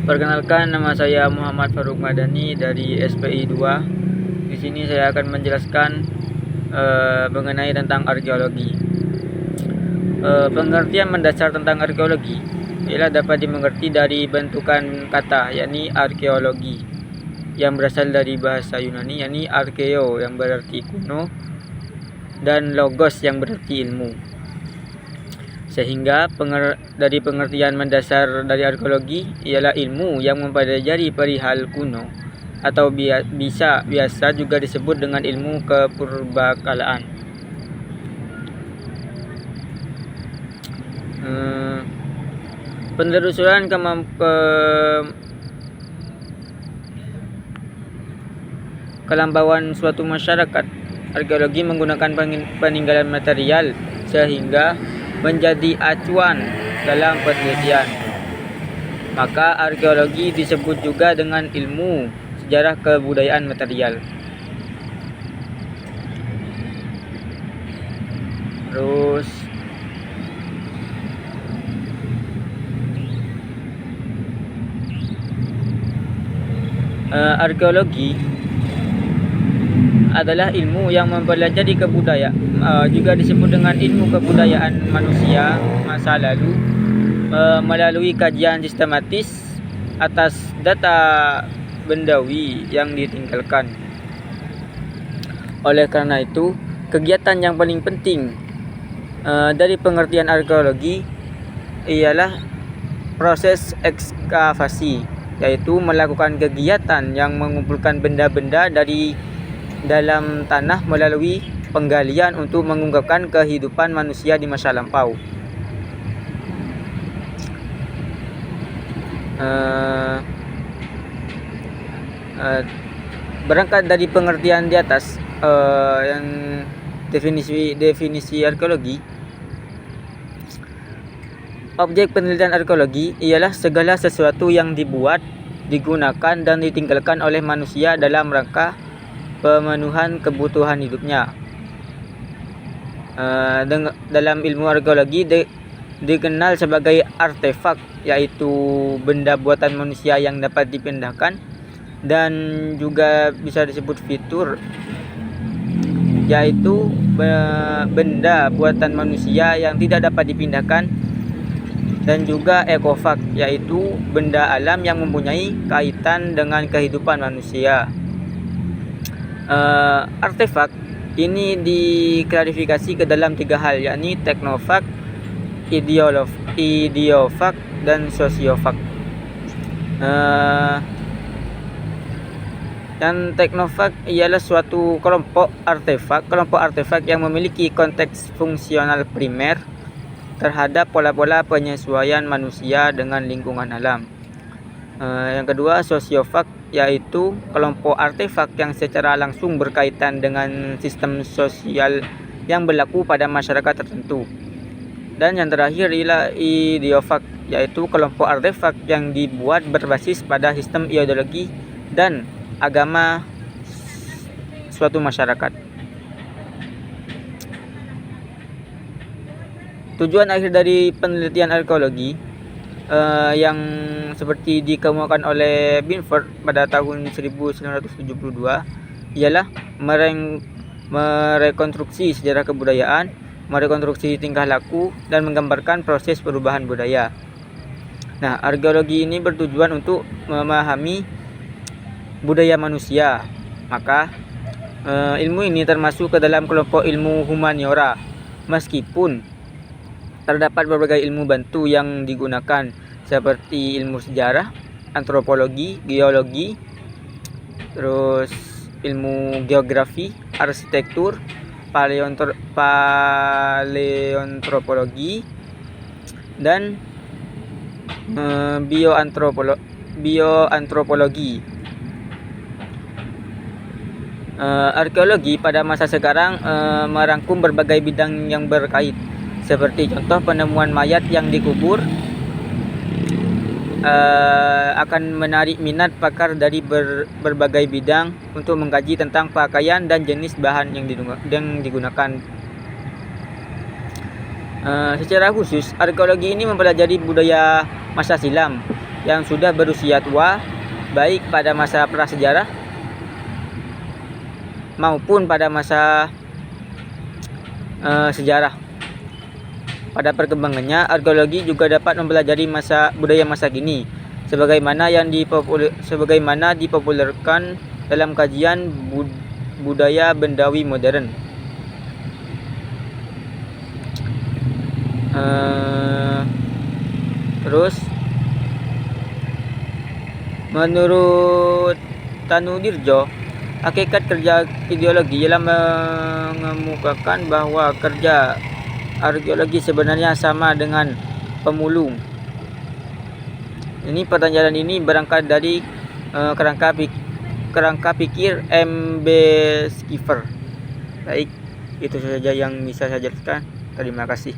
Perkenalkan, nama saya Muhammad Faruk Madani dari SPI 2. Di sini saya akan menjelaskan mengenai tentang arkeologi. Pengertian mendasar tentang arkeologi ialah dapat dimengerti dari bentukan kata, yakni arkeologi, yang berasal dari bahasa Yunani, yakni arkeo yang berarti kuno dan logos yang berarti ilmu. Sehingga dari pengertian mendasar dari arkeologi ialah ilmu yang mempelajari perihal kuno atau biasa juga disebut dengan ilmu kepurbakalaan. Penelusuran kelambauan suatu masyarakat. Arkeologi menggunakan peninggalan material sehingga menjadi acuan dalam penelitian. Maka arkeologi disebut juga dengan ilmu sejarah kebudayaan material. Terus arkeologi adalah ilmu yang mempelajari juga disebut dengan ilmu kebudayaan manusia masa lalu melalui kajian sistematis atas data bendawi yang ditinggalkan. Oleh karena itu, kegiatan yang paling penting dari pengertian arkeologi ialah proses ekskavasi, yaitu melakukan kegiatan yang mengumpulkan benda-benda dari dalam tanah melalui penggalian untuk mengungkapkan kehidupan manusia di masa lampau. Berangkat dari pengertian di atas, yang definisi arkeologi, objek penelitian arkeologi ialah segala sesuatu yang dibuat, digunakan dan ditinggalkan oleh manusia dalam rangka pemenuhan kebutuhan hidupnya. Dalam ilmu arkeologi dikenal sebagai artefak, yaitu benda buatan manusia yang dapat dipindahkan, dan juga bisa disebut fitur, yaitu benda buatan manusia yang tidak dapat dipindahkan, dan juga ekofak, yaitu benda alam yang mempunyai kaitan dengan kehidupan manusia. Artefak ini diklarifikasi ke dalam 3 hal, yakni teknofak, idiofak, dan sosiofak. Dan teknofak ialah suatu kelompok artefak yang memiliki konteks fungsional primer terhadap pola-pola penyesuaian manusia dengan lingkungan alam. Yang kedua, sosiofak, yaitu kelompok artefak yang secara langsung berkaitan dengan sistem sosial yang berlaku pada masyarakat tertentu. Dan yang terakhir ialah idiofak, yaitu kelompok artefak yang dibuat berbasis pada sistem ideologi dan agama suatu masyarakat. Tujuan akhir dari penelitian arkeologi yang seperti dikemukakan oleh Binford pada tahun 1972 ialah merekonstruksi sejarah kebudayaan, merekonstruksi tingkah laku, dan menggambarkan proses perubahan budaya. Nah, arkeologi ini bertujuan untuk memahami budaya manusia. Maka ilmu ini termasuk ke dalam kelompok ilmu humaniora, meskipun terdapat berbagai ilmu bantu yang digunakan seperti ilmu sejarah, antropologi, geologi, terus ilmu geografi, arsitektur, paleontropologi, dan bioantropologi. Arkeologi pada masa sekarang merangkum berbagai bidang yang berkait, seperti contoh penemuan mayat yang dikubur akan menarik minat pakar dari berbagai bidang untuk mengkaji tentang pakaian dan jenis bahan yang digunakan. Secara khusus, arkeologi ini mempelajari budaya masa silam yang sudah berusia tua, baik pada masa prasejarah maupun pada masa sejarah. Pada perkembangannya, arkeologi juga dapat mempelajari budaya masa kini, sebagaimana dipopulerkan dalam kajian budaya bendawi modern. Terus, menurut Tanudirjo, hakikat kerja ideologi ialah mengemukakan bahwa kerja arkeologi sebenarnya sama dengan pemulung. Ini pertanyaan ini berangkat dari kerangka pikir M.B. Schiffer. Baik, itu saja yang bisa saya jelaskan. Terima kasih.